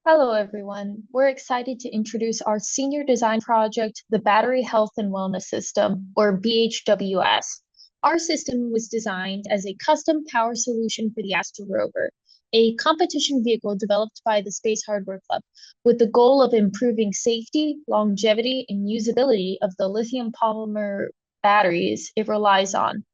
Hello, everyone. We're excited to introduce our senior design project, the Battery Health and Wellness System, or BHWS. Our system was designed as a custom power solution for the ASTRA rover, a competition vehicle developed by the Space Hardware Club, with the goal of improving safety, longevity, and usability of the lithium polymer batteries it relies on.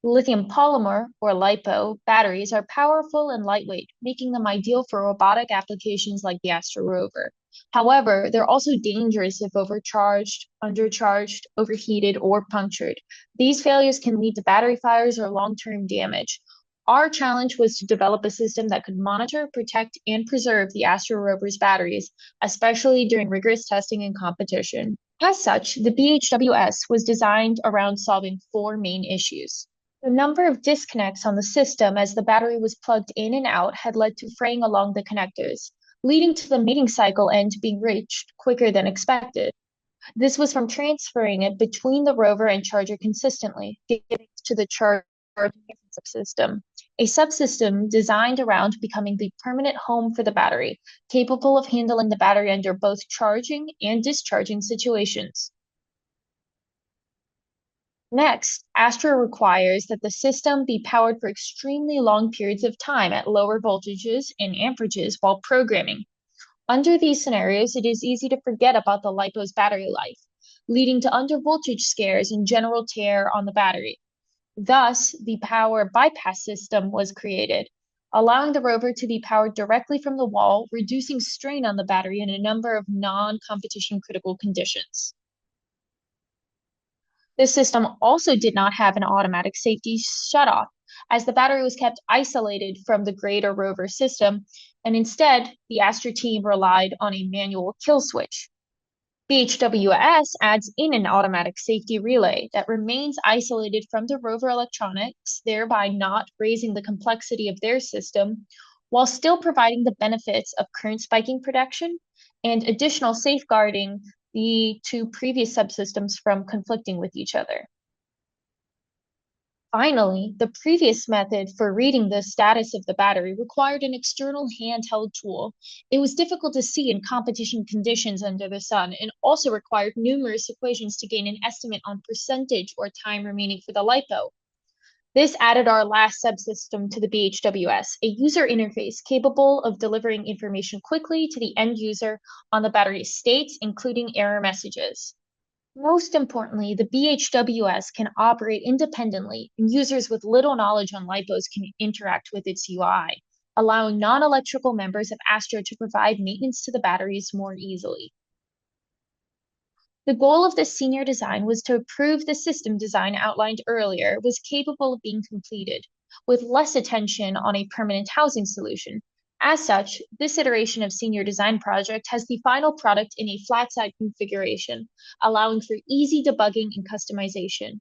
Lithium polymer, or LiPo, batteries are powerful and lightweight, making them ideal for robotic applications like the ASTRA rover. However, they're also dangerous if overcharged, undercharged, overheated, or punctured. These failures can lead to battery fires or long-term damage. Our challenge was to develop a system that could monitor, protect, and preserve the ASTRA rover's batteries, especially during rigorous testing and competition. As such, the BHWS was designed around solving four main issues. The number of disconnects on the system as the battery was plugged in and out had led to fraying along the connectors, leading to the mating cycle end being reached quicker than expected. This was from transferring it between the rover and charger consistently, giving to the charging subsystem, a subsystem designed around becoming the permanent home for the battery, capable of handling the battery under both charging and discharging situations. Next, ASTRA requires that the system be powered for extremely long periods of time at lower voltages and amperages while programming. Under these scenarios, it is easy to forget about the LiPo's battery life, leading to undervoltage scares and general tear on the battery. Thus, the power bypass system was created, allowing the rover to be powered directly from the wall, reducing strain on the battery in a number of non-competition critical conditions. This system also did not have an automatic safety shutoff, as the battery was kept isolated from the greater rover system, and instead, the ASTRA team relied on a manual kill switch. BHWS adds in an automatic safety relay that remains isolated from the rover electronics, thereby not raising the complexity of their system, while still providing the benefits of current spiking protection and additional safeguarding the two previous subsystems from conflicting with each other. Finally, the previous method for reading the status of the battery required an external handheld tool. It was difficult to see in competition conditions under the sun and also required numerous equations to gain an estimate on percentage or time remaining for the LiPo. This added our last subsystem to the BHWS, a user interface capable of delivering information quickly to the end user on the battery states, including error messages. Most importantly, the BHWS can operate independently, and users with little knowledge on LiPos can interact with its UI, allowing non-electrical members of ASTRA to provide maintenance to the batteries more easily. The goal of this senior design was to prove the system design outlined earlier was capable of being completed, with less attention on a permanent housing solution. As such, this iteration of senior design project has the final product in a flat side configuration, allowing for easy debugging and customization.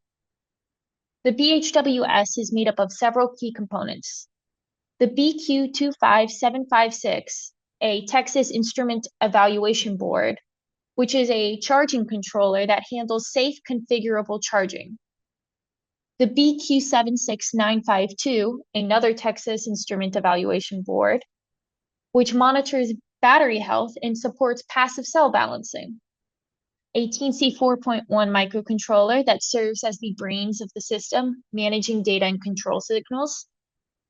The BHWS is made up of several key components. The BQ25756, a Texas Instrument Evaluation Board, which is a charging controller that handles safe configurable charging. The BQ76952, another Texas Instrument Evaluation Board, which monitors battery health and supports passive cell balancing. A Teensy 4.1 microcontroller that serves as the brains of the system, managing data and control signals.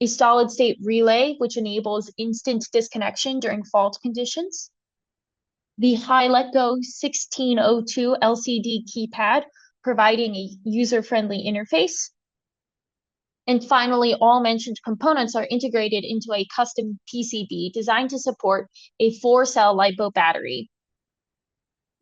A solid-state relay, which enables instant disconnection during fault conditions. The Hiebert 1602 LCD keypad, providing a user-friendly interface. And finally, all mentioned components are integrated into a custom PCB designed to support a 4-cell LiPo battery.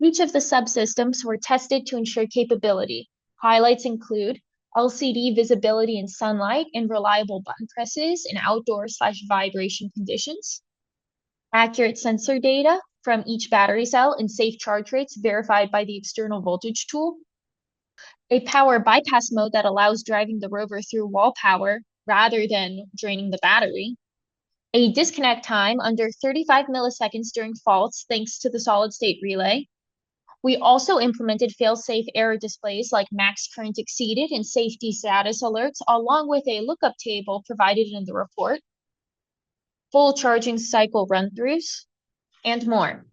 Each of the subsystems were tested to ensure capability. Highlights include LCD visibility in sunlight and reliable button presses in outdoor/vibration conditions, accurate sensor data from each battery cell and safe charge rates verified by the external voltage tool, a power bypass mode that allows driving the rover through wall power rather than draining the battery, a disconnect time under 35 milliseconds during faults thanks to the solid-state relay. We also implemented fail-safe error displays like max current exceeded and safety status alerts, along with a lookup table provided in the report, full charging cycle run-throughs, and more.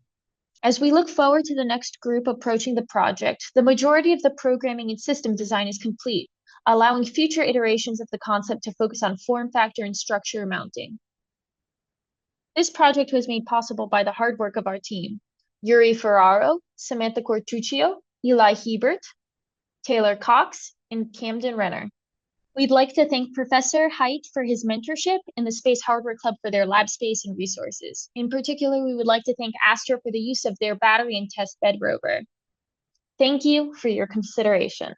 As we look forward to the next group approaching the project, the majority of the programming and system design is complete, allowing future iterations of the concept to focus on form factor and structure mounting. This project was made possible by the hard work of our team: Youri Ferraro, Samantha Quartuccio, Eli Hiebert, Taylor Cox, and Camden Renner. We'd like to thank Professor Haidt for his mentorship and the Space Hardware Club for their lab space and resources. In particular, we would like to thank ASTRA for the use of their battery and test bed rover. Thank you for your consideration.